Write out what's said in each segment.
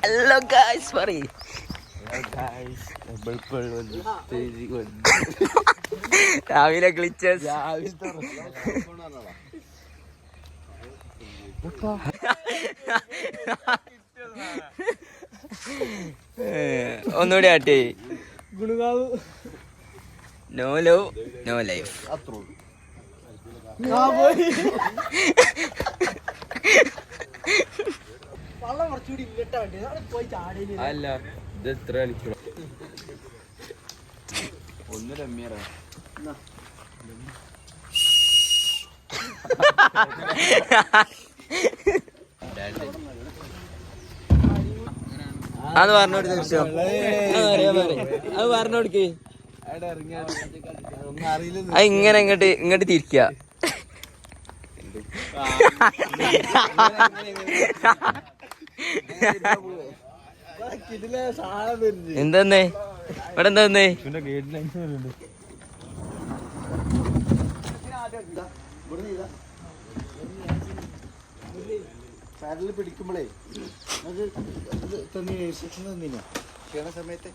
Hello guys പറയ്. രാവിലെ glitches. ഒന്നുകൂടി ആട്ടേ. No love no life. അല്ല ഇത് എത്ര കളിക്കണം ഒന്ന് രമ്യറ അത് പറഞ്ഞോട് അത് പറഞ്ഞോടുക്ക്. അത് ഇങ്ങനെ ഇങ്ങോട്ട് തിരിക്കുക. എന്തെന്നേ ഇവിടെ എന്താന്നേ? പാരലിൽ പിടിക്കുമ്പോഴേ സമയത്ത്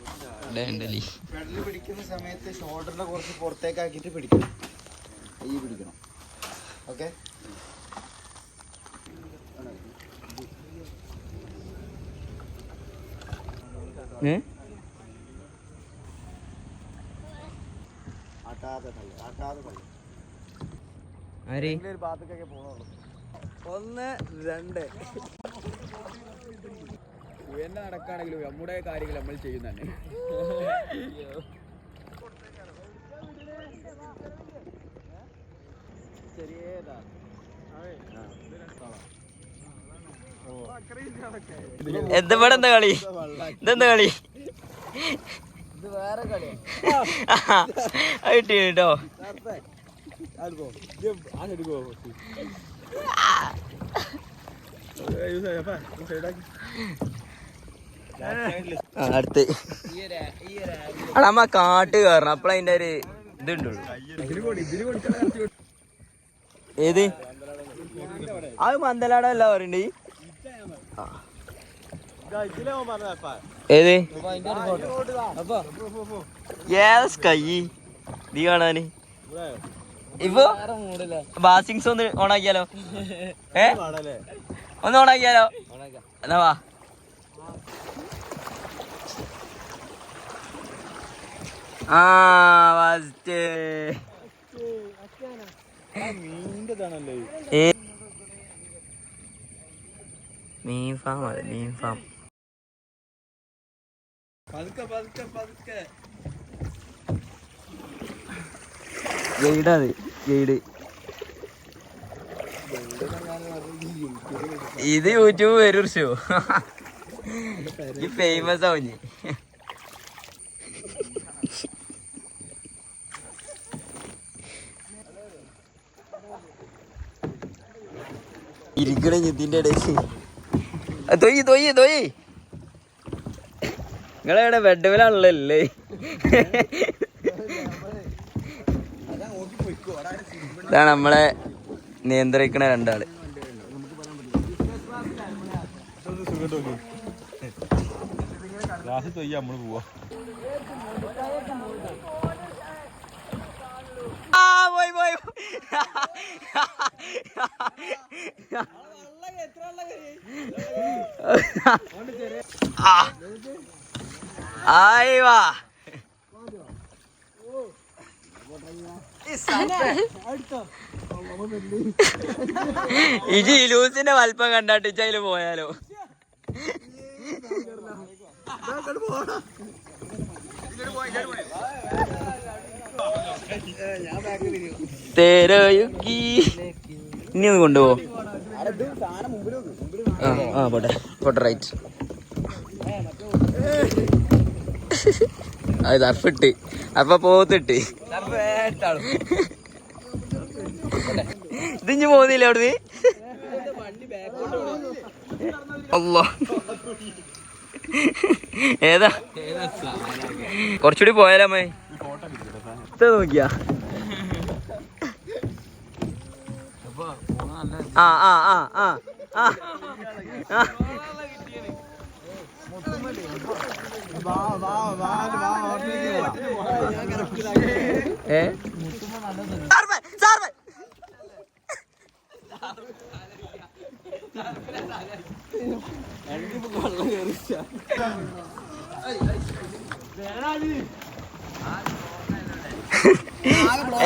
പാരലിൽ പിടിക്കുന്ന സമയത്ത് ഷോൾഡറിനെ കുറച്ച് പുറത്തേക്ക് ആക്കിയിട്ട് പിടിക്കണം. കൈ പിടിക്കണം. ഓക്കെ. ഭാഗത്തേക്കൊക്കെ പോകണുള്ളൂ. 1 2 എന്നെ നടക്കാണെങ്കിലും നമ്മുടെ കാര്യങ്ങൾ നമ്മൾ ചെയ്യുന്ന തന്നെ. എന്താ എന്താ കളി? ഇതെന്താ കളി? ഇത് വേറെ കളിയാ കേട്ടോ. അടുത്ത് അമ്മ കാട്ട് കയറണം. അപ്പളതിന്റെ ഒരു ഇതുണ്ടുള്ളൂ. ഏത് അത് മന്ദലാടല്ല പറയണ്ട്. ഏത് കൈ നീ കാണാന് ഇപ്പൊ ബാസിങ്സ് ഒന്ന് ഓണാക്കിയാലോ? ഒന്ന് ഓണാക്കിയാലോ? എന്നാ വാ. ഫസ്റ്റ് മീൻ ഫാം. അതെ മീൻ ഫാം. ഗൈഡാണ് ഗൈഡ്. ഇത് യൂട്യൂബ് വരും ഷോ. ഈ ഫേമസ് ആവും. ഇരിക്കണ ഇതിന്റെ ഇടയിൽ തൊയ്യ് നിങ്ങളെവിടെ ബെഡ്മിലാണല്ലേ? ഇതാണ് നമ്മളെ നിയന്ത്രിക്കണ രണ്ടാള്. നമ്മള് പോവാ. പോയി ആയി വാ. ഇജി ലൂസിന്റെ വലിപ്പം കണ്ടാട്ടിച്ച് അതില് പോയാലോ? തേരയുക്കി ഇനി ഒന്ന് കൊണ്ടുപോ. പോട്ടെ റൈറ്റ്. അത് തർഫിട്ട് അപ്പൊ പോത്തിട്ട് ഇതിഞ്ഞ് പോകുന്നില്ല അവിടുന്ന്. അല്ലാ ഏതാ കുറച്ചുകൂടി പോയാലമ്മേ? നോക്കിയാ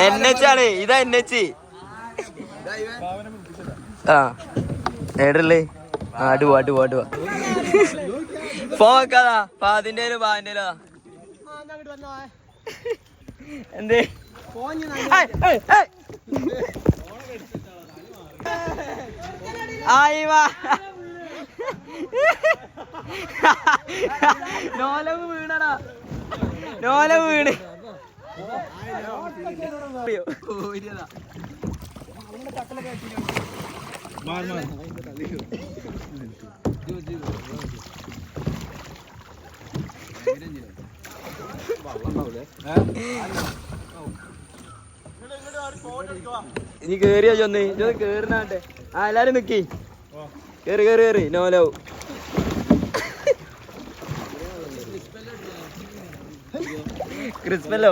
NH ആണ് ഇതാ NH. ആ ഏടല്ലേ അടുവാ പോക്കാതാ പാതിന്റെ പാതിന്റെ എന്തേ നോലവ് വീണടാ നോലവ് വീണ് ഇനി കേറിയോ ചൊന്ന് കേറിനാട്ടെ. ആ എല്ലാരും നിക്കി കേറി നോലവ്. ക്രിസ്മല്ലോ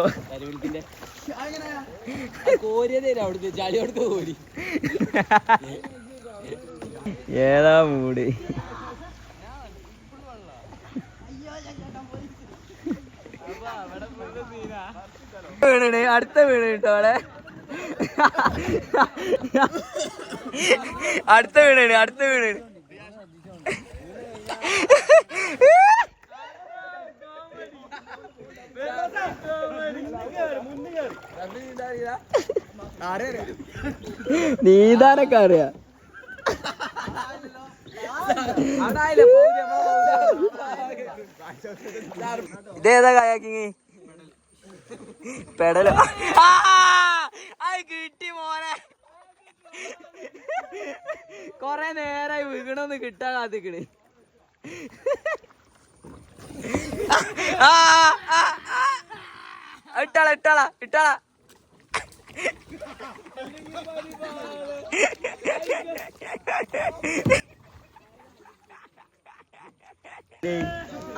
ഏതാ മൂട്. വീണ് അടുത്ത വീണ് കേട്ടോ അവിടെ. അടുത്ത വീണ് നീന്താനൊക്കെ അറിയാ. ഇതേതാ കയാക്കിങ് പെടലോ കിട്ടി മോനെ. കൊറേ നേരായി വീണൊന്ന് കിട്ടാൻ കാത്തിക്കണ്. ഇട്ടാളാ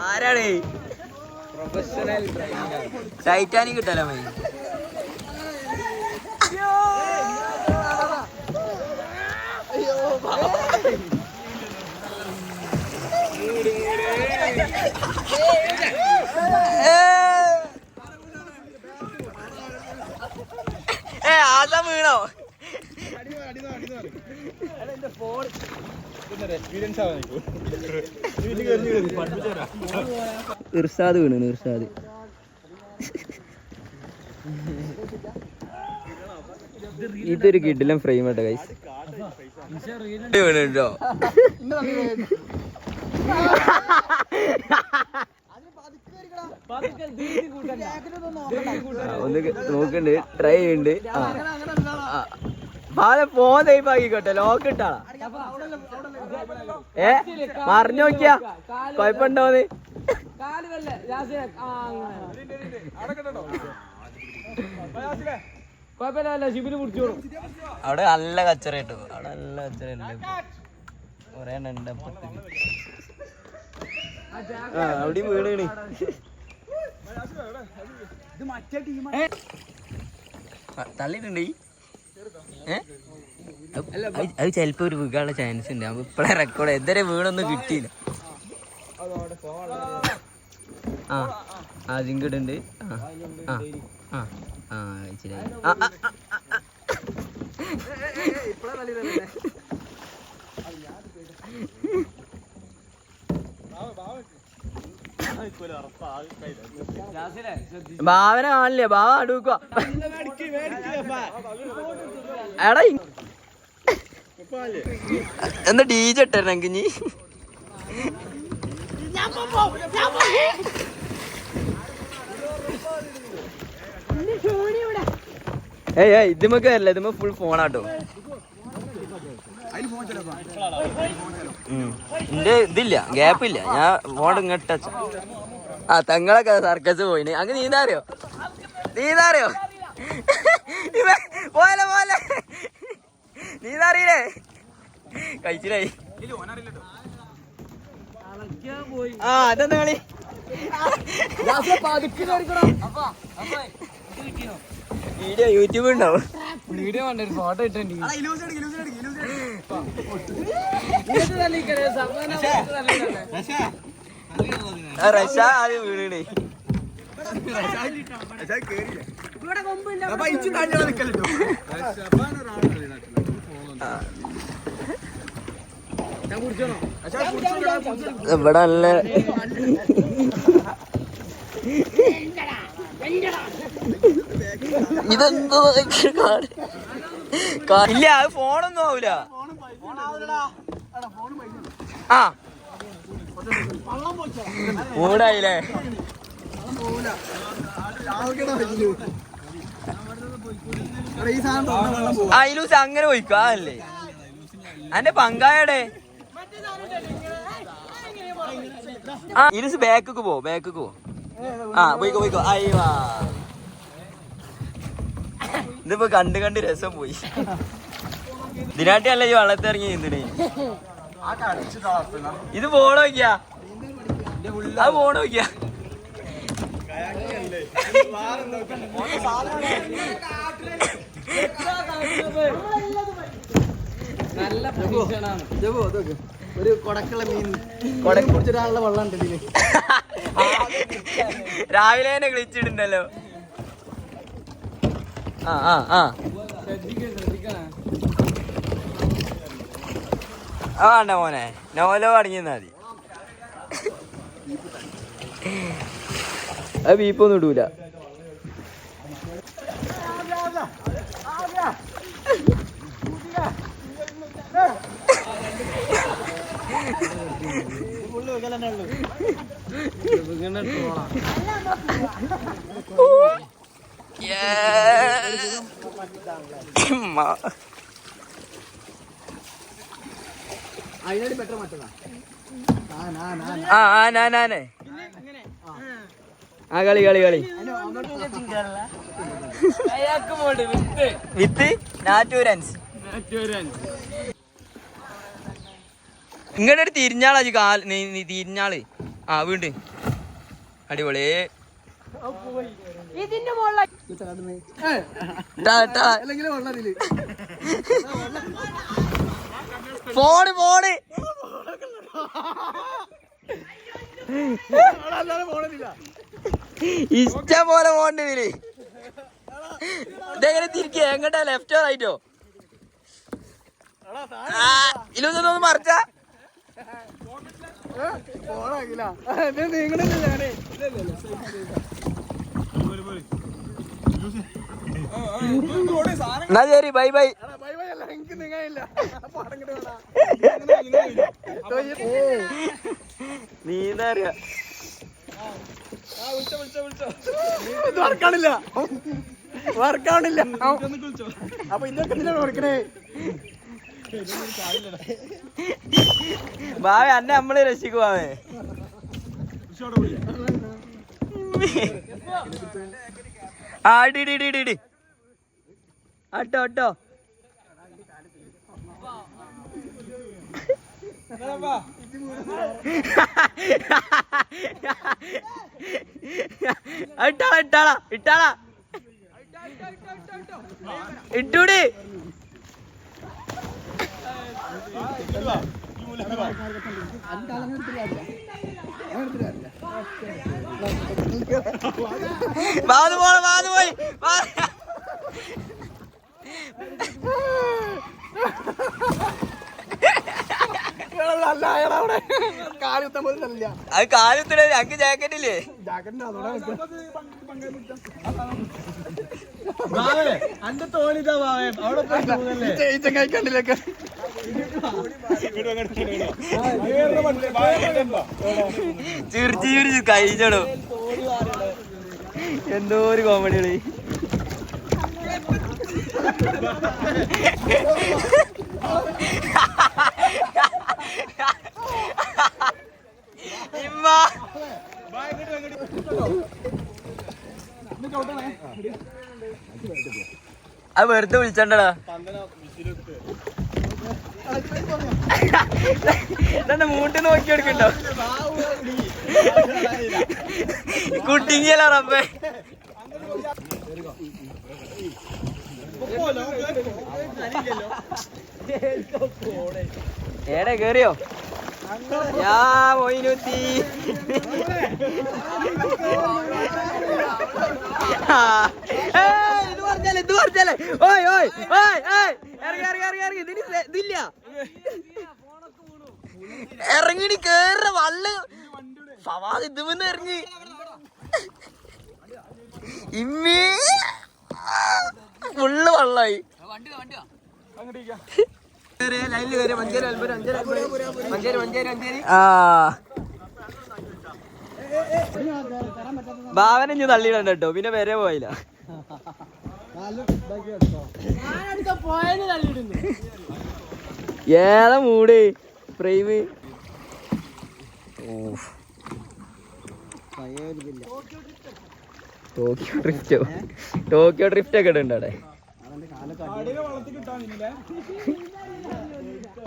ആരാണ് പ്രൊഫഷണൽ ടൈറ്റാനിക് കിട്ടാലോ മതി. ആദം വീണോ? ഇർഷാദ് വീണു. ഇർഷാദ് ഇതൊരു കിഡിലും ഫ്രെയിം ആട്ടോ ഗൈസ്. വീണുണ്ടോ? ഒന്ന് നോക്കണ്ട് ട്രൈ ചെയ്യുന്നുണ്ട്. ഫോൺ സേഫ് ആക്കിക്കോട്ടെ. ലോക്ക് ഇട്ടാളാ മറിഞ്ഞു നോക്കിയാ കൊഴപ്പുണ്ടോന്ന്. അവിടെ നല്ല കച്ചറ കിട്ടു. അവിടെ നല്ല കച്ചറ കൊറേ ഉണ്ട് അപ്പുറത്തേക്ക്. അവിടെ വീടാണ്. തള്ളിട്ടുണ്ട്. അത് ചിലപ്പോ ഒരു വീഴാനുള്ള ചാൻസ് ഉണ്ട്. അപ്പൊ ഇപ്പഴേ റെക്കോർഡ് എന്തരെ വീണൊന്നും കിട്ടിയില്ല. ആ ജിങ്കിടുണ്ട്. ഭാവന കാണില്ലേ? ഭാവ അടുക്കുക. എടാ എന്താ DJ ഇട്ടായിരുന്നു ഇനി? ഇതുമൊക്കെ അല്ല, ഇതുമ്പോ ഫുൾ ഫോണാട്ടോ. എന്റെ ഇതില്ല, ഗ്യാപ്പില്ല. ഞാൻ ഫോൺ ഇങ്ങോട്ട് വെച്ച. തങ്ങളൊക്കെ സർക്കസ് പോയിന്. അങ്ങ് നീന്താറിയോ? പോലെ നീന്താറിയില്ലേ? കഴിച്ചില്ലായി. അതെന്താ കളി? വീഡിയോ യൂട്യൂബ് ഉണ്ടാവും. വീഡിയോ കണ്ട ഒരു ഫോട്ടോ ഇട്ടുണ്ട്. റഷ ആദ്യം വീണേ. ഇവിടെ നല്ല ഇതെന്തോ ഇല്ല, അത് ഫോണൊന്നും ആവൂല. ആ മൂടായില്ലേ? ഇലൂസ് അങ്ങനെ പോയിക്കോ. അതല്ലേ അന്റെ പങ്കായടെ. ആ ഇലൂസ് ബാക്കൊക്കെ പോ, ബാക്കൊക്കെ പോ. ആ പോയിക്കോ പോയിക്കോ. അയ്യോ ഇതിപ്പോ കണ്ട് കണ്ട് രസം പോയി. ഇതിനാട്ടിയല്ല ഈ വള്ളത്തിറങ്ങി നീന്തണേ. ഇത് പോണോ നോക്കിയാ, അത് പോണോ നോക്കിയാ. നല്ല ഒരു കൊടക്കുള്ള മീൻ കുടിച്ചിട്ടാണുള്ള വെള്ളം ഉണ്ട് ഇതിന്. രാവിലെ തന്നെ കളിച്ചിട്ടുണ്ടല്ലോ. ആ ആ ആ ആ വേണ്ട മോനെ, നോലോ അടങ്ങിയെന്നാ മതി. അത് ബീപ്പൊന്നും ഇടൂല. അതിനോട് ബെറ്റർ മറ്റതാ. ആ കളി കളി കളി വിത്ത് നാറ്റൂരൻസ്. ഇങ്ങോട്ട് തിരിഞ്ഞാളാ തിരിഞ്ഞാള്. ആ വീണ്ടും അടിപൊളി. ഫോണ് ഫോണ് ഇഷ്ടം പോലെ പോണ്ട് ഇതില്. ഇതെങ്ങനെ തിരിക്കുക? എങ്ങട്ടാ, ലെഫ്റ്റോ റൈറ്റോ? ഇല്ലൊന്നും മറിച്ച എന്നാ ശരി, ബൈ ബൈ. നീന്തറിയാ വർക്കാണില്ല വർക്കാണില്ല. അപ്പൊ ഇതൊക്കെ കൊടുക്കണേ. ഭാവി അന്നെ നമ്മള് രക്ഷിക്കുവാവേ. ആ ഇടി ഇടി ഇടി ഇടി അട്ടോ അട്ടോ. ഇട്ടാളാ ഇട്ടാളാ ഇട്ടാളാ ഇട്ടൂടി. വാത് പോളെ വാത് പോയി. അത് കാലത്തിടെ ഞങ്ങക്ക് ജാക്കറ്റ് ഇല്ലേ? അന്റെ തോന്നിട്ടാ അവിടെ കഴിക്കണ്ടില്ലേക്ക്. ചിരിച്ച് ചിരിച്ച് കഴിഞ്ഞടോ. എന്തോ ഒരു കോമഡികള്. അത് വെറുതെ വിളിച്ചണ്ടടാ. മൂട്ടി നോക്കി എടുക്കണ്ടോ? കുട്ടിങ്ങിയല്ല റബ്ബേ. ഏടെ കേറിയോ? യാ മൊയിനുദ്ദീ. ഇത് പറഞ്ഞാലേ ഓയ് ഓയ് ഓയ് ഓയ് ഇറങ്ങി ഇതില്ല ഇറങ്ങിടി കേറ വള്ളി ഫവാദ് ഇതുമെന്ന് ഇറങ്ങി ഇമ്മേ ഫുള്ള് വള്ളായി. ഭാവന ഇഞ്ഞ് തള്ളിയിടണ്ട കേട്ടോ, പിന്നെ വരെ പോയില്ല. ഏതാ മൂട് ഫ്രെയിം? ടോക്കിയോ ഡ്രിഫ്റ്റ് ഒക്കെ ഇടുന്നുണ്ട് അവിടെ.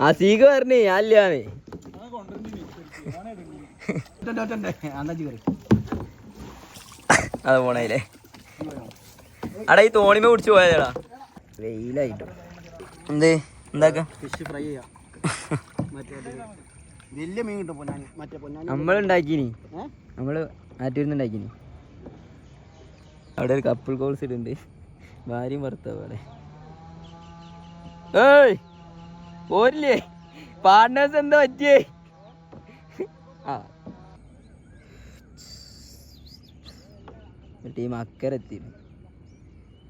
ആ സീക പറഞ്ഞേ അല്ലാന്നേ. അത് പോണേലേ അടാ ഈ തോണിമ കുടിച്ചു പോയതാടാ വെയിലായിട്ടു. എന്ത് എന്താക്കാം? ഫിഷ് ഫ്രൈ ചെയ്യാം. വലിയ മീൻ കിട്ടും പൊന്നാനി. മറ്റേ പൊന്നാനി നമ്മളുണ്ടാക്കിനി, നമ്മള് ആറ്റൂരിന്നുണ്ടാക്കിനി. അവിടെ ഒരു കപ്പിൾ കോൾസ് ഇടുന്നുണ്ട്, ഭാര്യയും ഭർത്താവ് അവിടെ. ഏയ് പോരില്ലേ പാർട്ട്നേഴ്സ്? എന്താ പറ്റിയേ? ആ ടീം അക്കരെത്തി.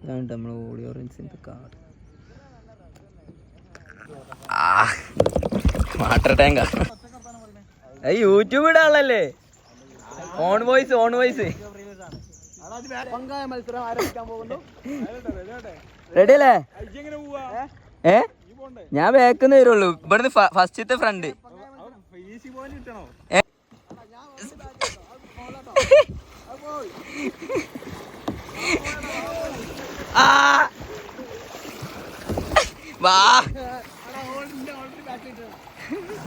ഇതാണ് നമ്മളെ ഓഡിയോ ഓറഞ്ചിന്റെ കാർഡ്. വാട്ടർ ടാങ്കാ. അത് യൂട്യൂബ് ഇടാളല്ലേ. ഓൺ വോയിസ് റെഡി അല്ലേ? ഞാൻ ബാക്കിന്ന് വരുള്ളൂ. ഇവിടുന്ന് ഫസ്റ്റത്തെ ഫ്രണ്ട്.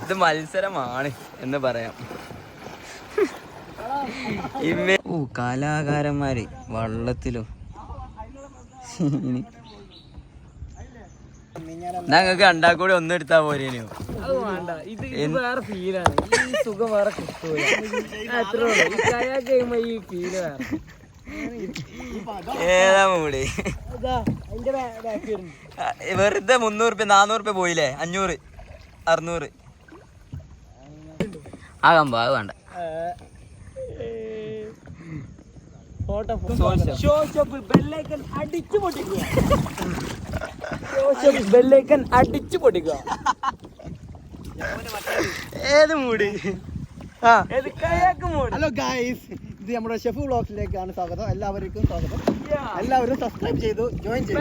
ഇത് മത്സരമാണ് എന്ന് പറയാം. കലാകാരന്മാര് വള്ളത്തിലും. ഞങ്ങൾക്ക് രണ്ടാക്കൂടി ഒന്നും എടുത്താ പോരേനോ? വേറെ ഫീലാണ്. ഈ സുഖം വേറെ കിട്ടൂല. ഈ ഫീല് വേറെ. ഏതാ മൂടി? വെറുതെ 300 400 പോയില്ലേ? 500 600 ആകാമ്പോ അത് വേണ്ട. ഏത് മൂടി? ഹലോ ഗായ്സ്, ഇത് നമ്മുടെ ഷെഫ് വ്ളോഗ്സിലേക്കാണ് സ്വാഗതം. എല്ലാവർക്കും സ്വാഗതം. എല്ലാവരും സബ്സ്ക്രൈബ് ചെയ്തു ജോയിൻ ചെയ്തു.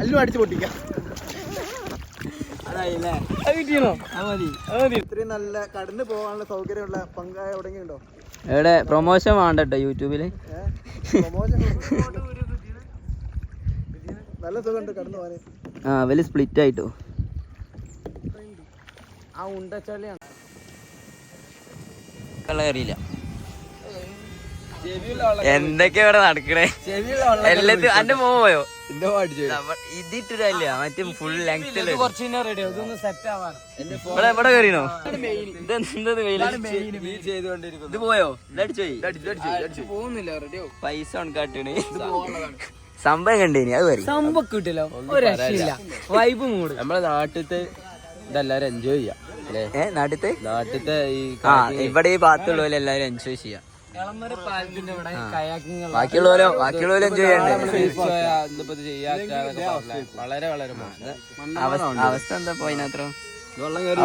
എല്ലാം അടിച്ചു പൊട്ടിക്കാം. ഇത്രയും നല്ല കടന്നു പോകാനുള്ള സൗകര്യമുള്ള പങ്കായ എവിടെയെങ്കിലും ഉണ്ടോ? എവിടെ പ്രൊമോഷൻ വേണ്ട കേട്ടോ യൂട്യൂബില്. നല്ല സുഖമുണ്ട് കടന്നു പോകാൻ. വലിയ സ്പ്ലിറ്റ് ആയിട്ടോ. ആ ഉണ്ടച്ചളിയാണ് കയറിയില്ല. എന്തൊക്കെയാ ഇവിടെ നടക്കണേ? എല്ലാത്തിനും എന്റെ മോൻ പോയോ? ഇതിട്ടില്ല മറ്റേ ഫുൾ ലെങ്ത് ഇവിടെ കയറിനോ? ഇതെന്തത് വെയിൽ ഇത് പോയോ? പോകുന്നില്ല. പൈസ കണക്കാട്ടണ് സംഭവം കണ്ടേനി. അത് വരും സംഭവം കിട്ടില്ല. ഒരു രക്ഷയില്ല. വൈബ് മൂട്. നമ്മളെ നാട്ടിലത്തെ ഇതെല്ലാരും എൻജോയ് ചെയ്യാം. നാട്ടിലത്തെ ഈ ഇവിടെ ഈ ഭാഗത്തുള്ളവരെ എല്ലാരും എൻജോയ് ചെയ്യാം. ബാക്കിയുള്ളവരും എൻജോയ് ചെയ്യണ്ടേ? വളരെ വളരെ അവസ്ഥ എന്താ പോയിനത്ര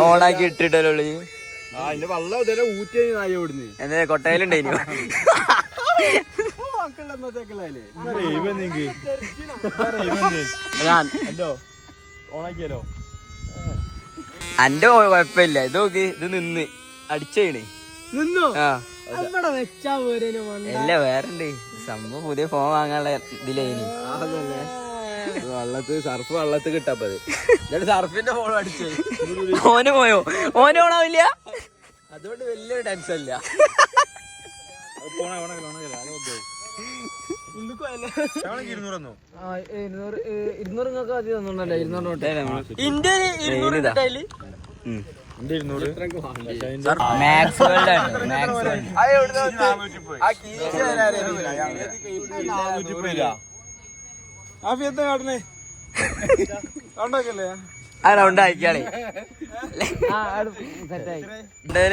ഓണാക്കി ഇട്ടിട്ടല്ലോ എന്താ കൊട്ടയിലുണ്ടായിനോ? അന്റെ കുഴപ്പമില്ല. ഇത് നോക്ക്, ഇത് നിന്ന് അടിച്ചേണേ. അല്ല വേറെ സംഭവം പുതിയ ഫോൺ വാങ്ങാനുള്ള ഇതിലേനി. വെള്ളത്തിൽ കിട്ടാപ്പത് സർഫിന്റെ ഫോൺ അടിച്ചു. ഓന് പോയോ? ഓന് ഓണാവില്ല. അതുകൊണ്ട് വലിയൊരു ടെൻഷൻ ഇല്ല. ഇരുന്നൂറ് ആദ്യം തന്നിട്ടുണ്ടല്ലോ 200 നോട്ട് മാക്സ് വേൾഡ് ആണ് മാക്സ് വേൾഡ് ആ റൗണ്ട് ആക്കിയാളെ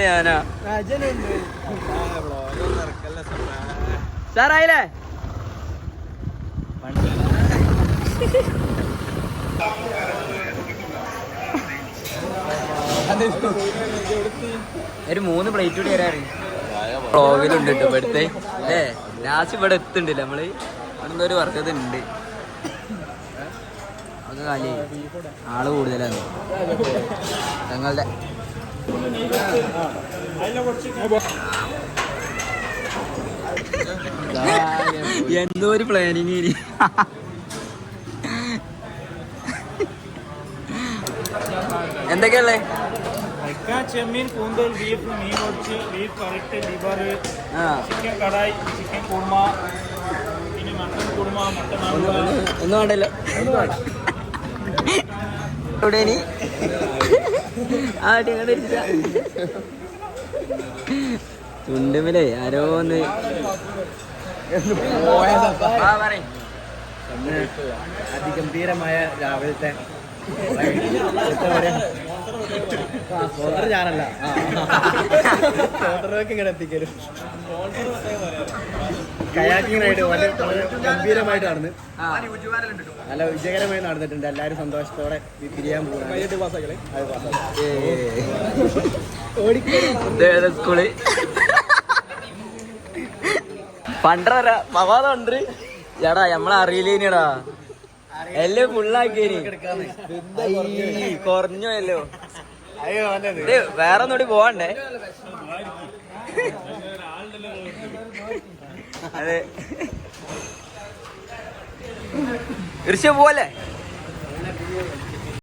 ഞാനാ സാറായില്ലേ ഒരു 3 പ്ലേറ്റ് കൂടി തരാറ് വ്ളോഗിലുണ്ട് കേട്ടോ ഇവിടുത്തെ ലാസ്റ്റ് ഇവിടെ എത്തുന്നുണ്ടല്ലേ നമ്മള് ഇവിടെ ഒരു വർക്കത്ത് ഉണ്ട് അത് കാലി ആള് കൂടുതലാണ് ഞങ്ങളുടെ എന്തോ ഒരു പ്ലാനിങ് ഇനി എന്തൊക്കെയല്ലേ ചെമ്മീൻ കൂന്തൽ ബീഫ് മീൻ പൊരിച്ച് ബീഫ് കറക്റ്റ് liver chicken kadai chicken kurma പിന്നെ മട്ടൻ കുറുമ മട്ടൻ ഒന്നും വേണ്ടല്ലോ ഇവിടെ ഇനി ചുണ്ടുമില്ലേ ആരോ ഒന്ന് അതിഗംഭീരമായ രാവിലത്തെ ഞാനല്ല ഇങ്ങനെ എത്തിക്കലും കയാക്കിങ്ങിനായിട്ട് വളരെ ഗംഭീരമായിട്ട് നടന്ന് നല്ല വിജയകരമായി നടന്നിട്ടുണ്ട്. എല്ലാവരും സന്തോഷത്തോടെ പിരിയാൻ പോകും. സ്കൂള് പണ്ടര മവാദുണ്ട് എടാ നമ്മളെ അറിയില്ലേനിടാ എല്ലാം ഫുള്ളാക്കിയേനി കുറഞ്ഞല്ലോ വേറെ ഒന്നുകൂടി പോവണ്ടേ അതെ തീർച്ചയായും പോവല്ലേ